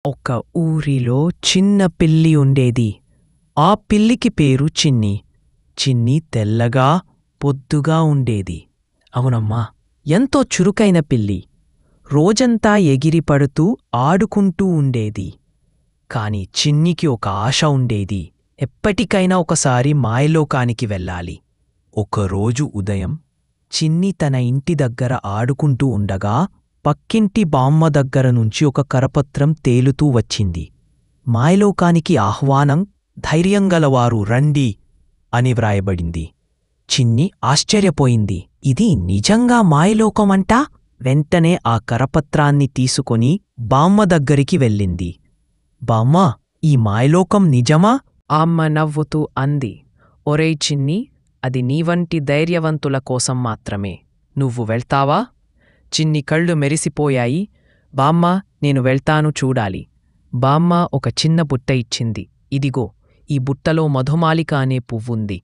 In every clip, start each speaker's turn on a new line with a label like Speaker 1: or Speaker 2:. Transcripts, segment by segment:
Speaker 1: ఒక ఊరిలో చిన్న పిల్లి ఉండేది. ఆ పిల్లికి పేరు చిన్ని. చిన్ని తెల్లగా, పొద్దుగా ఉండేది. అవునమ్మా, ఎంతో చురుకైన పిల్లి. రోజంతా ఎగిరిపడుతూ ఆడుకుంటూ ఉండేది. కాని చిన్నికి ఒక ఆశ ఉండేది. ఎప్పటికైనా ఒకసారి మాయలోకానికి వెళ్ళాలి. ఒకరోజు ఉదయం చిన్ని తన ఇంటి దగ్గర ఆడుకుంటూ ఉండగా పక్కింటి బామ్మ దగ్గర నుంచి ఒక కరపత్రం తేలుతూ వచ్చింది. మాయలోకానికి ఆహ్వానం, ధైర్యంగలవారు రండి అని వ్రాయబడింది. చిన్ని ఆశ్చర్యపోయింది. ఇది నిజంగా మాయలోకమంటా? వెంటనే ఆ కరపత్రాన్ని తీసుకొని బామ్మ దగ్గరికి వెళ్ళింది. బామ్మా, ఈ మాయలోకం నిజమా?
Speaker 2: అమ్మ నవ్వుతూ అంది. ఒరేయ్ చిన్ని, అది నీవంటి ధైర్యవంతుల కోసం మాత్రమే. నువ్వు వెళ్తావా? చిన్ని కళ్ళు మెరిసిపోయాయి. బామ్మ, నేను వెళ్తాను, చూడాలి. బామ్మ ఒక చిన్న బుట్ట ఇచ్చింది. ఇదిగో, ఈ బుట్టలో మధుమాలిక అనే పువ్వుంది.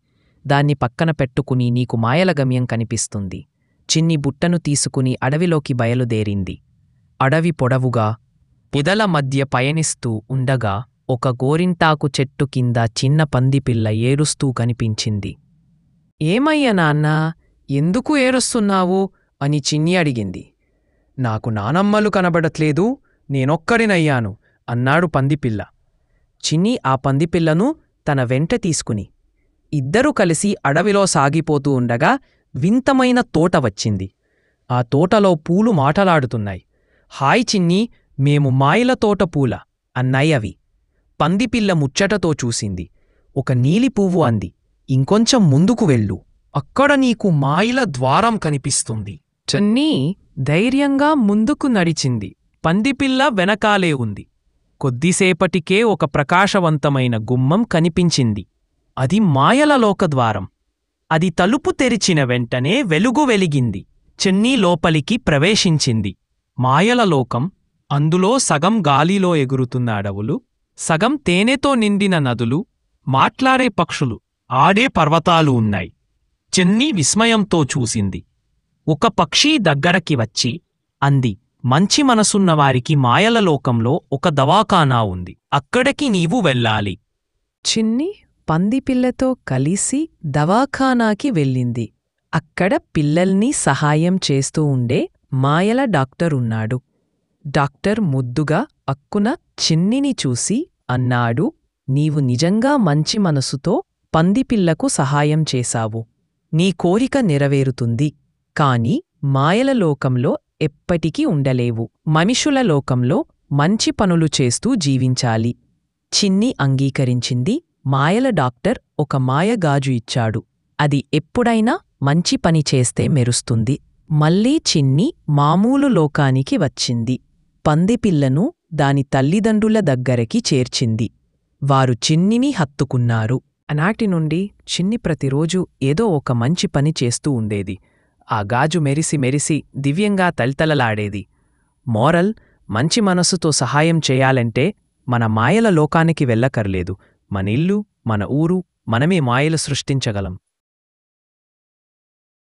Speaker 2: దాన్ని పక్కన పెట్టుకుని నీకు మాయల గమ్యం కనిపిస్తుంది. చిన్ని బుట్టను తీసుకుని అడవిలోకి బయలుదేరింది. అడవి పొడవుగా పొదల మధ్య పయనిస్తూ ఉండగా ఒక గోరింటాకు చెట్టు కింద చిన్న పందిపిల్ల ఏడుస్తూ కనిపించింది. ఏమయ్య నాన్నా, ఎందుకు ఏడుస్తున్నావు అని చిన్ని అడిగింది. నాకు నానమ్మలు కనబడట్లేదు, నేనొక్కడినయ్యాను అన్నాడు పందిపిల్ల. చిన్ని ఆ పందిపిల్లను తన వెంట తీసుకుని ఇద్దరూ కలిసి అడవిలో సాగిపోతూ ఉండగా వింతమైన తోట వచ్చింది. ఆ తోటలో పూలు మాటలాడుతున్నాయి. హాయ్ చిన్ని, మేము మాయల తోట పూల అన్నాయి అవి. పందిపిల్ల ముచ్చటతో చూసింది. ఒక నీలి పువ్వు అంది. ఇంకొంచెం ముందుకు వెళ్ళు, అక్కడ నీకు మాయల ద్వారం కనిపిస్తుంది. చిన్ని ధైర్యంగా ముందుకు నడిచింది. పందిపిల్ల వెనకాలే ఉంది. కొద్దిసేపటికే ఒక ప్రకాశవంతమైన గుమ్మం కనిపించింది. అది మాయల లోకద్వారం. అది తలుపు తెరిచిన వెంటనే వెలుగు వెలిగింది. చిన్ని లోపలికి ప్రవేశించింది. మాయల లోకం. అందులో సగం గాలిలో ఎగురుతున్న అడవులు, సగం తేనెతో నిండిన నదులు, మాట్లాడే పక్షులు, ఆడే పర్వతాలు ఉన్నాయి. చిన్ని విస్మయంతో చూసింది. ఒక పక్షి దగ్గరకి వచ్చి అంది, మంచి మనసున్నవారికి మాయల లోకంలో ఒక దవాఖానా ఉంది. అక్కడికి నీవు వెళ్ళాలి. చిన్ని పందిపిల్లతో కలిసి దవాఖానాకి వెళ్ళింది. అక్కడ పిల్లల్ని సహాయం చేస్తూ ఉండే మాయల డాక్టరున్నాడు. డాక్టర్ ముద్దుగా అక్కున చిన్నిని చూసి అన్నాడు, నీవు నిజంగా మంచి మనసుతో పందిపిల్లకు సహాయం చేశావు. నీ కోరిక నెరవేరుతుంది. కాని మాయల లోకంలో ఎప్పటికీ ఉండలేవు. మనుషుల లోకంలో మంచి పనులు చేస్తూ జీవించాలి. చిన్ని అంగీకరించింది. మాయల డాక్టర్ ఒక మాయగాజు ఇచ్చాడు. అది ఎప్పుడైనా మంచి పని చేస్తే మెరుస్తుంది. మళ్ళీ చిన్ని మామూలు లోకానికి వచ్చింది. పందిపిల్లను దాని తల్లిదండ్రుల దగ్గరికి చేర్చింది. వారు చిన్నిని హత్తుకున్నారు. ఆనాటి నుండి చిన్ని ప్రతిరోజూ ఏదో ఒక మంచి పని చేస్తూ ఉండేది. ఆ గాజు మెరిసి మెరిసి దివ్యంగా తల్తలలాడేది. మోరల్: మంచి మనసుతో సహాయం చేయాలంటే మన మాయల లోకానికి వెళ్ళకర్లేదు. మన ఇల్లు, మన ఊరు, మనమే మాయలు సృష్టించగలం.